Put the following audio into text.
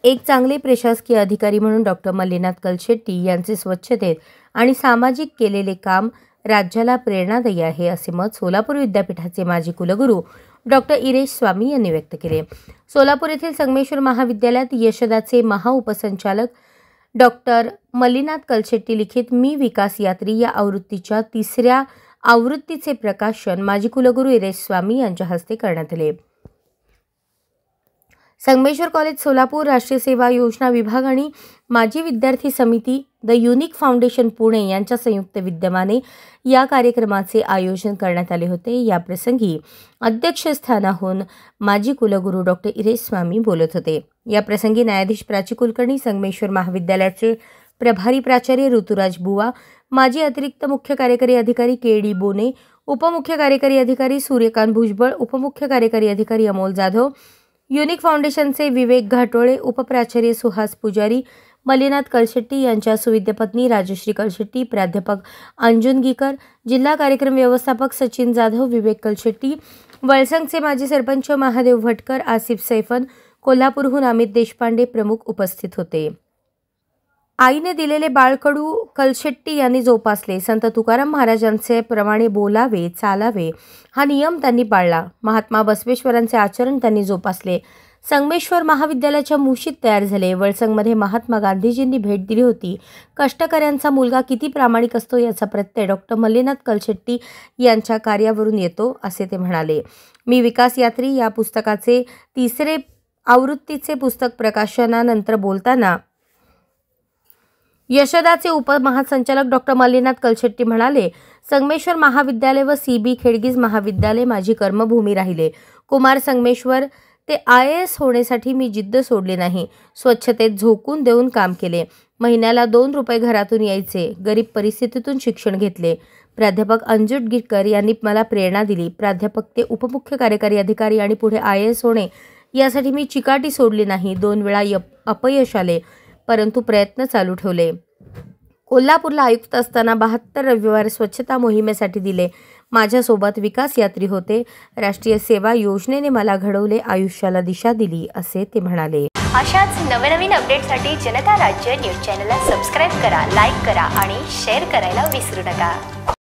एक चांगले प्रशासकीय अधिकारी म्हणून डॉक्टर मल्लीनाथ कलशेट्टी यांचे स्वच्छतेत आणि सामाजिक केलेले काम राज्याला प्रेरणादायी आहे, असे मत सोलापूर विद्यापीठाचे माजी कुलगुरू डॉक्टर इरेश स्वामी यांनी व्यक्त केले। सोलापूर येथील संगमेश्वर महाविद्यालयात यशदाचे महाउपसंचालक डॉक्टर मल्लीनाथ कलशेट्टी लिखित मी विकास यात्री या आवृत्तीच्या 3ऱ्या आवृत्तीचे प्रकाशन माजी कुलगुरू इरेश स्वामी यांच्या हस्ते करण्यात आले। संगमेश्वर कॉलेज सोलापूर, राष्ट्रीय सेवा योजना विभाग आणि माजी विद्यार्थी समिती द युनिक फाउंडेशन पुणे यांच्या संयुक्त विद्यमाने या कार्यक्रमाचे आयोजन करण्यात आले होते। या प्रसंगी अध्यक्षस्थानाहून माजी कुलगुरू डॉक्टर इरेश स्वामी बोलत होते। या प्रसंगी न्यायाधीश प्राची कुलकर्णी, संगमेश्वर महाविद्यालयाचे प्रभारी प्राचार्य ऋतुराज बुवा, माजी अतिरिक्त मुख्य कार्यकारी अधिकारी के.डी. बोने, उपमुख्य कार्यकारी अधिकारी सूर्यकांत भुजबळ, उपमुख्य कार्यकारी अधिकारी अमोल जाधव, युनिक फाउंडेशनचे विवेक घाटोळे, उपप्राचार्य सुहास पुजारी, मल्लीनाथ कलशेट्टी यांच्या सुविद्य पत्नी राजश्री कलशेट्टी, प्राध्यापक अंजुनगीकर, जिल्हा कार्यक्रम व्यवस्थापक सचिन जाधव, विवेक कलशेट्टी, वळसंगचे माजी सरपंच महादेव भटकर, आसिफ सैफन, कोल्हापूरहून अमित देशपांडे प्रमुख उपस्थित होते। आईने दिलेले बाळकडू कलशेट्टी यांनी जोपासले। संत तुकाराम महाराजांचे प्रमाणे बोलावे, चालावे हा नियम त्यांनी पाळला। महात्मा बसवेश्वरांचे आचरण त्यांनी जोपासले। संगमेश्वर महाविद्यालयाच्या मुशीत तयार झाले। वळसंगमध्ये महात्मा गांधीजींनी भेट दिली होती। कष्टकऱ्यांचा मुलगा किती प्रामाणिक असतो याचा प्रत्यय डॉक्टर मल्लीनाथ कलशेट्टी यांच्या कार्यावरून येतो, असे ते म्हणाले। मी विकास यात्री या पुस्तकाचे 3रे आवृत्तीचे पुस्तक प्रकाशनानंतर बोलताना यशदाचे उपमहासंचालक डॉक्टर मल्लीनाथ कलशेट्टी म्हणाले, संगमेश्वर महाविद्यालय व सी.बी. खेडगीज महाविद्यालय माझी कर्मभूमी राहिले। कुमार संगमेश्वर ते IAS होण्यासाठी मी जिद्द सोडली नाही। स्वच्छतेत झोकून देऊन काम केले। महिन्याला 2 रुपये घरातून यायचे। गरीब परिस्थितीतून शिक्षण घेतले। प्राध्यापक अंजुनगीकर यांनी मला प्रेरणा दिली। प्राध्यापक ते उपमुख्य कार्यकारी अधिकारी आणि पुढे IAS होणे यासाठी मी चिकाटी सोडली नाही। 2 वेळा अपयश आले, परंतु प्रयत्न चालू ठेवले। कोल्हापूरला आयुक्त असताना 72 रविवार स्वच्छता मोहिमेसाठी दिले। माझ्यासोबत विकास यात्री होते। राष्ट्रीय सेवा योजनेने मला घडवले, आयुष्याला दिशा दिली, असे ते म्हणाले। अशाच नवनवीन अपडेटसाठी जनता राज्य न्यूज चॅनलला सबस्क्राईब करा, लाईक करा आणि शेअर करायला विसरू नका।